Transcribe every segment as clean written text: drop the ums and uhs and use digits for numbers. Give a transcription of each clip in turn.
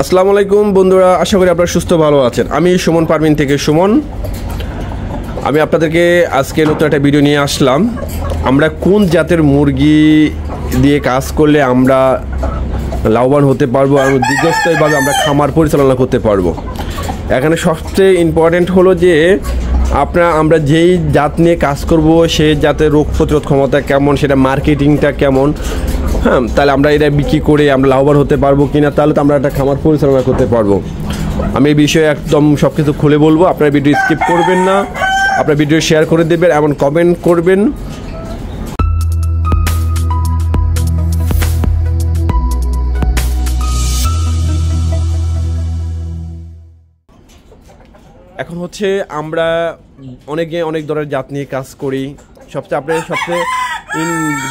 আসসালামু আলাইকুম বন্ধুরা, আশা করি আপনারা সুস্থ ভালো আছেন। আমি সুমন পারমিন থেকে সুমন। আমি আপনাদেরকে আজকে নতুন একটা ভিডিও নিয়ে আসলাম। আমরা কোন জাতের মুরগি দিয়ে কাজ করলে আমরা লাভবান হতে পারবো আর দীর্ঘস্থায়ীভাবে আমরা খামার পরিচালনা করতে পারবো। এখানে সবচেয়ে ইম্পর্টেন্ট হলো যে আমরা যেই জাত নিয়ে কাজ করব সেই জাতের রোগ প্রতিরোধ ক্ষমতা কেমন, সেটা মার্কেটিংটা কেমন, হ্যাঁ, তাহলে আমরা এটা বিক্রি করে আমরা লাভবান হতে পারবো কিনা, তাহলে তো আমরা একটা খামার পরিচালনা করতে পারবো। আমি এই বিষয়ে একদম সব কিছু খুলে বলবো। আপনার ভিডিও স্কিপ করবেন না, আপনার ভিডিও শেয়ার করে দেবেন, এমন কমেন্ট করবেন। এখন হচ্ছে আমরা অনেক ধরনের জাত নিয়ে কাজ করি। সবচেয়ে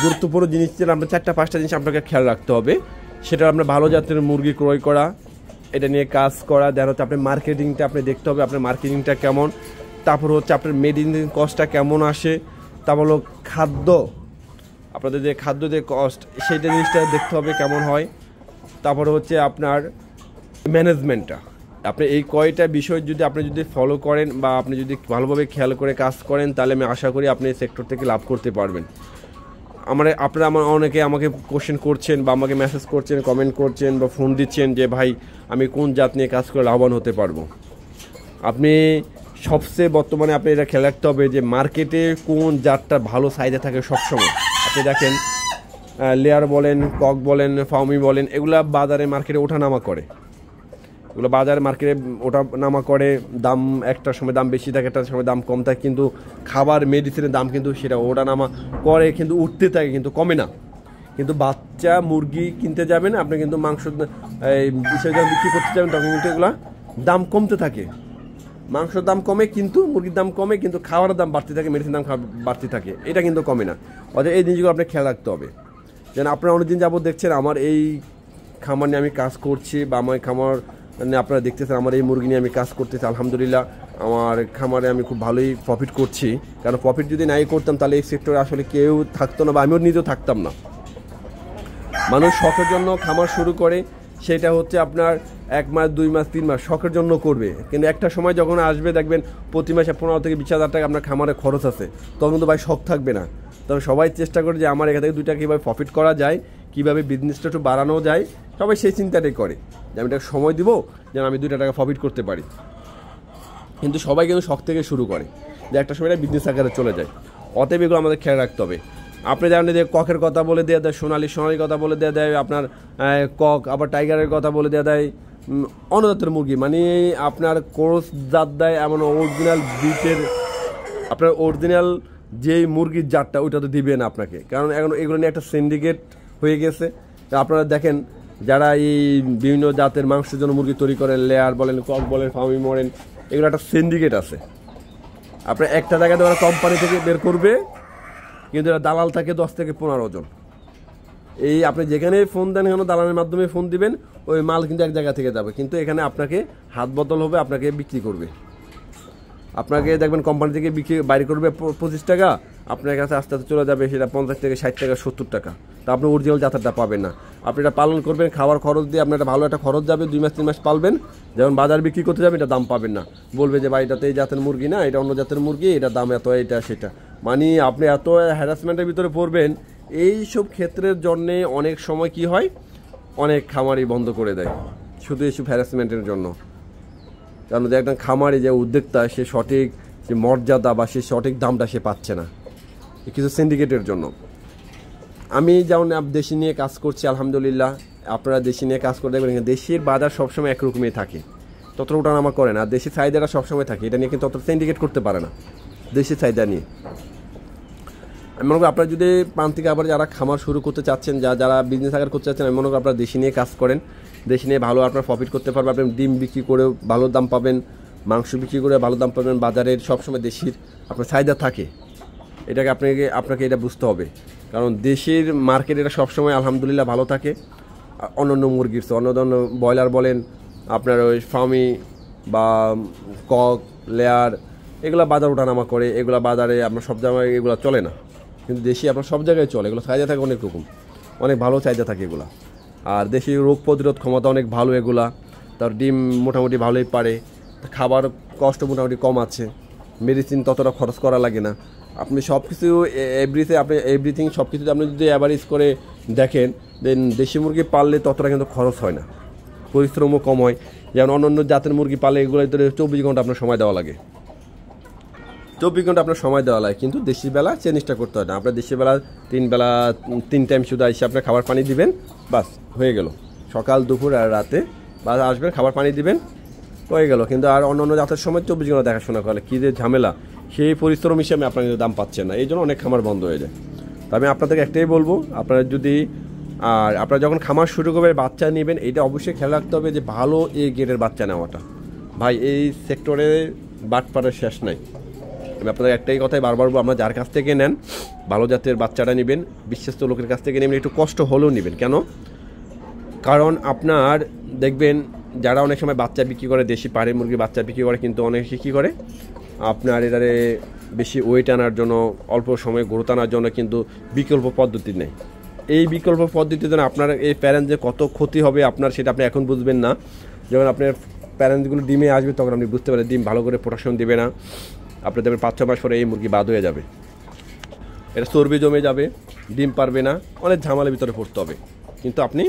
গুরুত্বপূর্ণ জিনিস ছিল আমরা 4-5টা জিনিস আপনাকে খেয়াল রাখতে হবে। সেটা আমরা ভালো জাতের মুরগি ক্রয় করা, এটা নিয়ে কাজ করা। দেন হচ্ছে আপনার মার্কেটিংটা আপনি দেখতে হবে, আপনার মার্কেটিংটা কেমন। তারপর হচ্ছে আপনার মেডিসিন কস্টটা কেমন আসে। তারপর হলো খাদ্য, আপনাদের যে খাদ্য যে কস্ট সেইটা জিনিসটা দেখতে হবে কেমন হয়। তারপর হচ্ছে আপনার ম্যানেজমেন্টটা। আপনি এই কয়টা বিষয় আপনি যদি ফলো করেন বা আপনি যদি ভালোভাবে খেয়াল করে কাজ করেন, তাহলে আমি আশা করি আপনি এই সেক্টর থেকে লাভ করতে পারবেন। আপনারা অনেকে আমাকে কোশ্চেন করছেন বা আমাকে মেসেজ করছেন, কমেন্ট করছেন বা ফোন দিচ্ছেন যে ভাই আমি কোন জাত নিয়ে কাজ করে লাভবান হতে পারবো। আপনি সবচেয়ে বর্তমানে আপনি এটা খেয়াল রাখতে হবে যে মার্কেটে কোন জাতটা ভালো সাইজে থাকে সবসময়। আপনি দেখেন লেয়ার বলেন, কক বলেন, ফার্মি বলেন, এগুলা বাজারে মার্কেটে ওঠানামা করে। এগুলো বাজার মার্কেটে ওঠা নামা করে, দাম একটা সময় দাম বেশি থাকে, একটা সময় দাম কম থাকে, কিন্তু খাবার মেডিসিনের দাম কিন্তু সেটা ওঠা নামা করে, কিন্তু উঠতে থাকে, কিন্তু কমে না। কিন্তু বাচ্চা মুরগি কিনতে যাবেন আপনি, কিন্তু মাংস যখন বিক্রি করতে যাবেন তখন কিন্তু এগুলো দাম কমতে থাকে। মাংসের দাম কমে কিন্তু মুরগির দাম কমে, কিন্তু খাওয়ার দাম বাড়তে থাকে, মেডিসিন দাম বাড়তে থাকে, এটা কিন্তু কমে না। অর্থাৎ এই জিনিসগুলো আপনি খেয়াল রাখতে হবে। যেন আপনারা অনেকদিন যাবত দেখছেন আমার এই খামার নিয়ে আমি কাজ করছি, বা আমার খামার আপনারা দেখতেছেন আমার এই মুরগি নিয়ে আমি কাজ করতেছি। আলহামদুলিল্লাহ আমার খামারে আমি খুব ভালোই প্রফিট করছি। কারণ প্রফিট যদি নাই করতাম তাহলে এই সেক্টরে আসলে কেউ থাকতো না, বা আমিও নিজেও থাকতাম না। মানুষ শখের জন্য খামার শুরু করে, সেটা হচ্ছে আপনার 1 মাস 2 মাস 3 মাস শখের জন্য করবে, কিন্তু একটা সময় যখন আসবে দেখবেন প্রতি মাসে 15 থেকে 20 হাজার টাকা আপনার খামারে খরচ আছে, তখন কিন্তু ভাই শখ থাকবে না। তবে সবাই চেষ্টা করে যে আমার এখান থেকে 2 টাকা কীভাবে প্রফিট করা যায়, কীভাবে বিজনেসটা একটু বাড়ানো যায়, সবাই সেই চিন্তাটাই করে যে আমি একটা সময় দিব যেন আমি 2 টাকা প্রফিট করতে পারি। কিন্তু সবাই কিন্তু শখ থেকে শুরু করে, যে একটা সময় বিজনেস আকারে চলে যায়। অতএব এগুলো আমাদের খেয়াল রাখতে হবে। আপনি জানেন যে ককের কথা বলে দেওয়া দেয়, সোনালির কথা বলে দেওয়া দেয়, আপনার কক, আবার টাইগারের কথা বলে দেওয়া দেয়, অন্য জাতের মুরগি মানে আপনার ক্রস জাত দেয়, এমন অরিজিনাল ব্রিডের আপনার অরিজিনাল যেই মুরগির জাতটা ওইটা তো দিবে না আপনাকে। কারণ এখন এগুলো নিয়ে একটা সিন্ডিকেট হয়ে গেছে। আপনারা দেখেন যারা এই বিভিন্ন জাতের মাংসের জন্য মুরগি তৈরি করেন, লেয়ার বলেন, কক বলেন, ফার্মি বলেন, এগুলো একটা সিন্ডিকেট আছে। আপনার একটা জায়গাতে ওরা কোম্পানি থেকে বের করবে, কিন্তু এরা দালাল থাকে 10 থেকে 15 জন। এই আপনি যেখানে ফোন দেন কেন দালালের মাধ্যমে ফোন দিবেন, ওই মাল কিন্তু এক জায়গা থেকে যাবে, কিন্তু এখানে আপনাকে হাত বদল হবে, আপনাকে বিক্রি করবে। আপনাকে দেখবেন কোম্পানি থেকে বিক্রি বাইরে করবে 25 টাকা, আপনার কাছে আস্তে আস্তে চলে যাবে সেটা 50 থেকে 60 টাকা 70 টাকা। তা আপনি অরিজিনাল জাতেরটা পাবেন না। আপনি এটা পালন করবেন, খাওয়ার খরচ দিয়ে আপনার একটা ভালো একটা খরচ যাবে, 2 মাস 3 মাস পালবেন, যখন বাজার বিক্রি করতে যাবে এটা দাম পাবেন না, বলবে যে ভাই এটা তো এই জাতের মুরগি না, এটা অন্য জাতের মুরগি, এটা দাম এত, এটা সেটা। মানে আপনি এত হ্যারাসমেন্টের ভিতরে পড়বেন। এই সব ক্ষেত্রের জন্যে অনেক সময় কি হয়, অনেক খামারই বন্ধ করে দেয় শুধু এইসব হ্যারাসমেন্টের জন্য। কারণ যে একটা খামারি যে উদ্যোক্তা, সে সঠিক যে মর্যাদা বা সে সঠিক দামটা সে পাচ্ছে না কিছু সিন্ডিকেটের জন্য। আমি যেমন দেশি নিয়ে কাজ করছি আলহামদুলিল্লাহ, আপনারা দেশি নিয়ে কাজ করে দেখবেন দেশের বাজার সবসময় একরকমই থাকে, ততটা ওঠানামা করে না। দেশি চাহিদাটা সবসময় থাকে, এটা নিয়ে কিন্তু তত সিন্ডিকেট করতে পারে না দেশি চাহিদা নিয়ে। আমি মনে করি আপনারা যদি প্রান্তিক আবার যারা খামার শুরু করতে চাচ্ছেন, যারা বিজনেস আকার করতে চাচ্ছেন, আমি মনে করি আপনারা দেশি নিয়ে কাজ করেন। দেশি নিয়ে ভালো আপনার প্রফিট করতে পারবেন। আপনি ডিম বিক্রি করেও ভালো দাম পাবেন, মাংস বিক্রি করে ভালো দাম পাবেন। বাজারের সবসময় দেশির আপনার চাহিদা থাকে, এটাকে আপনাকে এটা বুঝতে হবে। কারণ দেশের মার্কেট এটা সবসময় আলহামদুলিল্লাহ ভালো থাকে। অন্যান্য মুরগির অন্য ব্রয়লার বলেন, আপনার ওই ফার্মি বা কক, লেয়ার, এগুলো বাজার ওঠানামা করে, এগুলো বাজারে আপনার সব জায়গায় এগুলো চলে না, কিন্তু দেশি আপনার সব জায়গায় চলে। এগুলো চাহিদা থাকে অনেক রকম, অনেক ভালো চাহিদা থাকে এগুলো। আর দেশি রোগ প্রতিরোধ ক্ষমতা অনেক ভালো এগুলা। তার ডিম মোটামুটি ভালোই পারে, খাবার কষ্ট মোটামুটি কম আছে, মেডিসিন ততটা খরচ করা লাগে না। আপনি সব কিছু এভরিথিং সব কিছুতে আপনি যদি অ্যাভারেজ করে দেখেন, দেন দেশি মুরগি পাললে ততটা কিন্তু খরচ হয় না, পরিশ্রমও কম হয়। যেমন অন্য জাতের মুরগি পালে এগুলো 24 ঘন্টা আপনার সময় দেওয়া লাগে, 24 ঘন্টা আপনার সময় দেওয়া লাগে, কিন্তু দেশি বেলা চেঞ্জটা করতে হয় না। আপনার দেশি বেলা 3 টাইম শুধু এসে আপনার খাবার পানি দিবেন, বাস হয়ে গেল। সকাল দুপুর আর রাতে বাস আসবেন, খাবার পানি দিবেন, হয়ে গেল। কিন্তু আর অন্য জাতের সময় 24 ঘন্টা দেখাশোনা করলে কী যে ঝামেলা, সেই পরিশ্রম হিসেবে আপনার দাম পাচ্ছেন না, এই জন্য অনেক খামার বন্ধ হয়ে যায়। তো আমি আপনাদেরকে একটাই বলবো, আপনারা যদি আপনারা যখন খামার শুরু করবেন, বাচ্চা নেবেন, এটা অবশ্যই খেয়াল রাখতে হবে যে ভালো এই গ্রেডের বাচ্চা নেওয়াটা। ভাই এই সেক্টরে বাটপাড়ার শেষ নাই। আমি আপনাদের একটাই কথাই বারবার বলবো, আপনারা যার কাছ থেকে নেন ভালো জাতের বাচ্চাটা নেবেন, বিশ্বস্ত লোকের কাছ থেকে নেবেন, একটু কষ্ট হলেও নেবেন। কেন? কারণ আপনার দেখবেন যারা অনেক সময় বাচ্চা বিক্রি করে, দেশি পাড়ি মুরগির বাচ্চা বিক্রি করে, কিন্তু অনেকে কী করে আপনার এটারে বেশি ওয়েট আনার জন্য, অল্প সময়ে গ্রোথ আনার জন্য কিন্তু বিকল্প পদ্ধতি নেই। এই বিকল্প পদ্ধতির জন্য আপনার এই প্যারেন্টস যে কত ক্ষতি হবে আপনার, সেটা আপনি এখন বুঝবেন না। যখন আপনার প্যারেন্টসগুলো ডিমে আসবে তখন আপনি বুঝতে পারেন ডিম ভালো করে প্রোটেকশন দেবে না, আপনি দেখবেন 5-6 মাস পরে এই মুরগি বাদ হয়ে যাবে, এটা চর্বি জমে যাবে, ডিম পারবে না, অনেক ঝামেলার ভিতরে পড়তে হবে। কিন্তু আপনি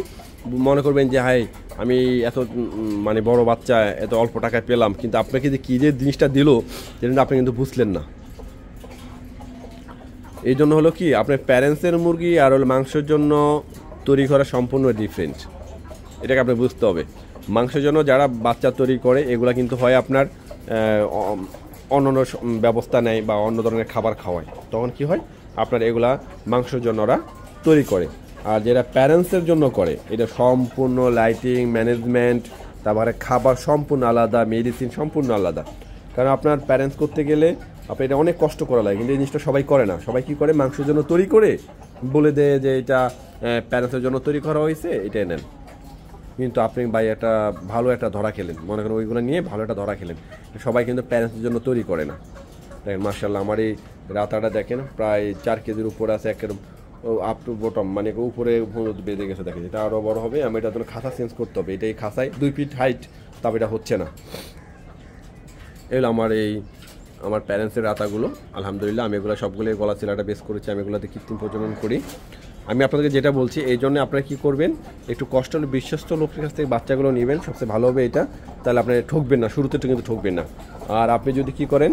মনে করবেন যে হাই আমি এত মানে বড় বাচ্চা এত অল্প টাকায় পেলাম, কিন্তু আপনাকে যে কী যে জিনিসটা দিল সেটা আপনি কিন্তু বুঝলেন না। এই জন্য হলো কি, আপনার প্যারেন্টসের মুরগি আর হলো মাংসের জন্য তৈরি করা সম্পূর্ণ ডিফারেন্ট, এটাকে আপনি বুঝতে হবে। মাংসের জন্য যারা বাচ্চা তৈরি করে এগুলা কিন্তু হয় আপনার অন্য ব্যবস্থা নেয় বা অন্য ধরনের খাবার খাওয়ায়, তখন কি হয় আপনার এগুলা মাংসের জন্য ওরা তৈরি করে। আর যেটা প্যারেন্টসের জন্য করে এটা সম্পূর্ণ লাইটিং ম্যানেজমেন্ট, তারপরে খাবার সম্পূর্ণ আলাদা, মেডিসিন সম্পূর্ণ আলাদা। কারণ আপনার প্যারেন্টস করতে গেলে আপনার এটা অনেক কষ্ট করা লাগে, কিন্তু এই জিনিসটা সবাই করে না। সবাই কী করে, মাংসের জন্য তৈরি করে বলে দেয় যে এটা প্যারেন্টসের জন্য তৈরি করা হয়েছে, এটাই নেন। কিন্তু আপনি ভাই একটা ভালো একটা ধরা খেলেন, মনে করেন ওইগুলো নিয়ে ভালো একটা ধরা খেলেন। সবাই কিন্তু প্যারেন্টসের জন্য তৈরি করে না। দেখেন মাশাআল্লাহ আমার এই রাতাটা দেখেন প্রায় 4 কেজির উপরে আছে, একদম আপ টু বটম, মানে উপরে বেঁধে গেছে। দেখেন এটা আরও বড় হবে, আমি এটার জন্য খাঁচা চেঞ্জ করতে হবে। এটা এই খাঁচায় 2 ফিট হাইট, তবে এটা হচ্ছে না। এগুলো আমার প্যারেন্টসের রাতাগুলো, আলহামদুলিল্লাহ আমি এগুলো সবগুলো গলা চিলাটা বেস করেছি, আমি এগুলোতে কৃত্রিম প্রজনন করি। আমি আপনাদেরকে যেটা বলছি, এই জন্য আপনারা কী করবেন, একটু কষ্ট হলে বিশ্বস্ত লোকের কাছ থেকে বাচ্চাগুলো নেবেন, সবচেয়ে ভালো হবে এটা। তাহলে আপনি ঠকবেন না, শুরুতে কিন্তু ঠকবেন না। আর আপনি যদি কী করেন,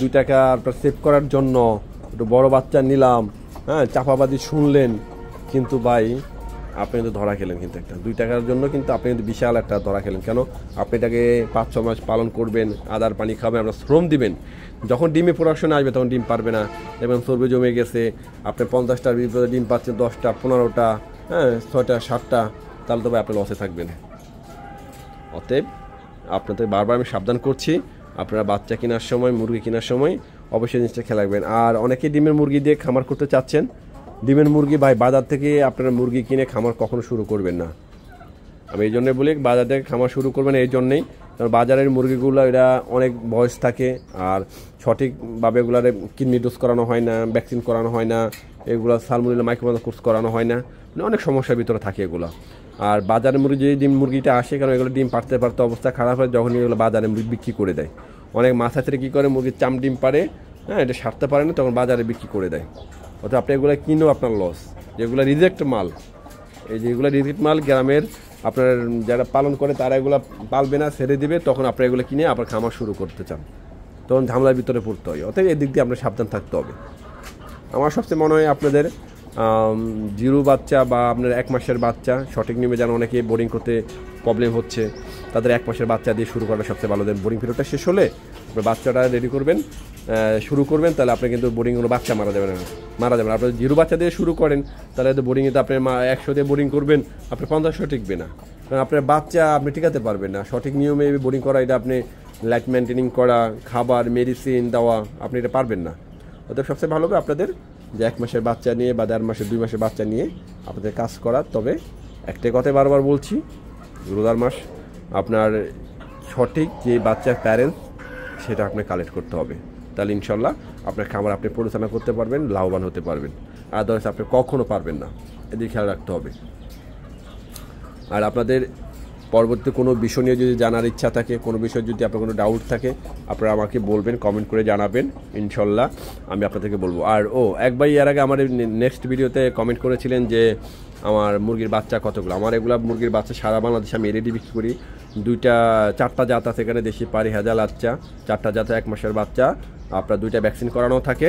2 টাকা আপনার সেভ করার জন্য একটু বড় বাচ্চা নিলাম, হ্যাঁ চাপাবাদি শুনলেন, কিন্তু ভাই আপনি কিন্তু ধরা খেলেন। কিন্তু একটা 2 টাকার জন্য কিন্তু আপনি কিন্তু বিশাল একটা ধরা খেলেন। কেন? আপনি এটাকে 5-6 মাস পালন করবেন, আদার পানি খাবেন, আপনার শ্রম দিবেন, যখন ডিমে প্রোডাকশনে আসবে তখন ডিম পারবে না, এবং চর্বি জমে গেছে, আপনি 50টার বিপরীতে ডিম পাচ্ছেন 10টা 15টা, হ্যাঁ 6টা 7টা, তাহলে তো ভাই আপনি লসে থাকবেন। অতএব আপনাদের বারবার আমি সাবধান করছি, আপনারা বাচ্চা কেনার সময়, মুরগি কেনার সময় অবশ্যই জিনিসটা খেয়াল রাখবেন। আর অনেকেই ডিমের মুরগি দিয়ে খামার করতে চাচ্ছেন, ডিমের মুরগি ভাই বাজার থেকে আপনারা মুরগি কিনে খামার কখনো শুরু করবেন না। আমি এই জন্যই বলি বাজার থেকে খামার শুরু করবেন, এই জন্যেই কারণ বাজারের মুরগিগুলো এরা অনেক বয়স থাকে, আর সঠিকভাবে এগুলার কিডনি ডোজ করানো হয় না, ভ্যাকসিন করানো হয় না, এগুলো সালমোনেলা মাইক্রোবায়োম কোর্স করানো হয় না, মানে অনেক সমস্যার ভিতরে থাকে এগুলো। আর বাজারের মুরগি যে ডিম মুরগিটা আসে, কারণ এগুলো ডিম পারতে পারতে অবস্থা খারাপ হয় যখন এগুলো বাজারে মুরগি বিক্রি করে দেয়। অনেক মাছ আছে কী করে, মুরগির চাম ডিম পারে, হ্যাঁ এটা সারতে পারে না, তখন বাজারে বিক্রি করে দেয়। অর্থাৎ আপনি এগুলো কিনেও আপনার লস। যেগুলো রিজেক্ট মাল, এই যেগুলো রিজেক্ট মাল গ্রামের আপনার যারা পালন করে তারা এগুলো পালবে না, ছেড়ে দিবে, তখন আপনি এগুলো কিনে আপনার খামার শুরু করতে চান, তখন ঝামেলার ভিতরে পড়তে হয়। অতএব এদিক দিয়ে আপনার সাবধান থাকতে হবে। আমার সবচেয়ে মনে হয় আপনাদের জিরো বাচ্চা বা আপনার 1 মাসের বাচ্চা সঠিক নিয়মে, যেন অনেকে বোর্ডিং করতে প্রবলেম হচ্ছে, তাদের 1 মাসের বাচ্চা দিয়ে শুরু করা সবচেয়ে ভালো। দেন বোর্ডিং পিরিয়ডটা শেষ হলে আপনার বাচ্চাটা রেডি করবেন, শুরু করবেন, তাহলে আপনি কিন্তু বোর্ডিংগুলো বাচ্চা মারা যাবে না। আপনি জিরো বাচ্চা দিয়ে শুরু করেন, তাহলে তো বোর্ডিংয়ে তো আপনি 100 দিয়ে বোর্ডিং করবেন, আপনি 50 টিকবে না, কারণ আপনার বাচ্চা আপনি টিকাতে পারবেন না। সঠিক নিয়মে বোর্ডিং করা, এটা আপনি লাইট মেনটেনিং করা, খাবার মেডিসিন দেওয়া, আপনি এটা পারবেন না। অতএব সবচেয়ে ভালো হবে আপনাদের যে 1 মাসের বাচ্চা নিয়ে বা 1.5 মাসের 2 মাসের বাচ্চা নিয়ে আপনাদের কাজ করা। তবে একটাই কথাই বারবার বলছি, রোজার মাস আপনার সঠিক যে বাচ্চার প্যারেন্টস সেটা আপনি কালেক্ট করতে হবে, তাহলে ইনশাল্লাহ আপনার খামার আপনি পরিচালনা করতে পারবেন, লাভবান হতে পারবেন। আদারওয়াইজ আপনি কখনও পারবেন না, এদিকে খেয়াল রাখতে হবে। আর আপনাদের পরবর্তী কোনো বিষয় নিয়ে যদি জানার ইচ্ছা থাকে, কোনো বিষয়ে যদি আপনার কোনো ডাউট থাকে, আপনারা আমাকে বলবেন, কমেন্ট করে জানাবেন, ইনশাল্লাহ আমি আপনাদেরকে বলবো। আর এক ভাই এর আগে আমার নেক্সট ভিডিওতে কমেন্ট করেছিলেন যে আমার মুরগির বাচ্চা কতগুলো। আমার এগুলো মুরগির বাচ্চা সারা বাংলাদেশে আমি রেডি বিক্রি করি। 4টা জাত আছে এখানে, দেশি পারি হাজার বাচ্চা, 4টা জাত 1 মাসের বাচ্চা, আপনার 2টা ভ্যাকসিন করানো থাকে।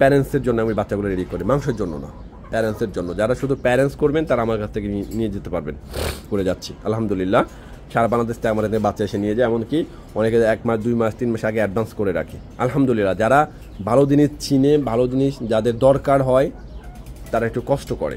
প্যারেন্টসের জন্য আমি বাচ্চাগুলো রেডি করি, মাংসের জন্য না, প্যারেন্টসের জন্য। যারা শুধু প্যারেন্টস করবেন তারা আমার কাছ থেকে নিয়ে যেতে পারবেন, করে যাচ্ছি আলহামদুলিল্লাহ। সারা বাংলাদেশ থেকে আমাদের বাচ্চা এসে নিয়ে যায়, এমনকি অনেকে 1 মাস 2 মাস 3 মাস আগে অ্যাডভান্স করে রাখি আলহামদুলিল্লাহ। যারা ভালো জিনিস চিনে, ভালো জিনিস যাদের দরকার হয়, তারা একটু কষ্ট করে।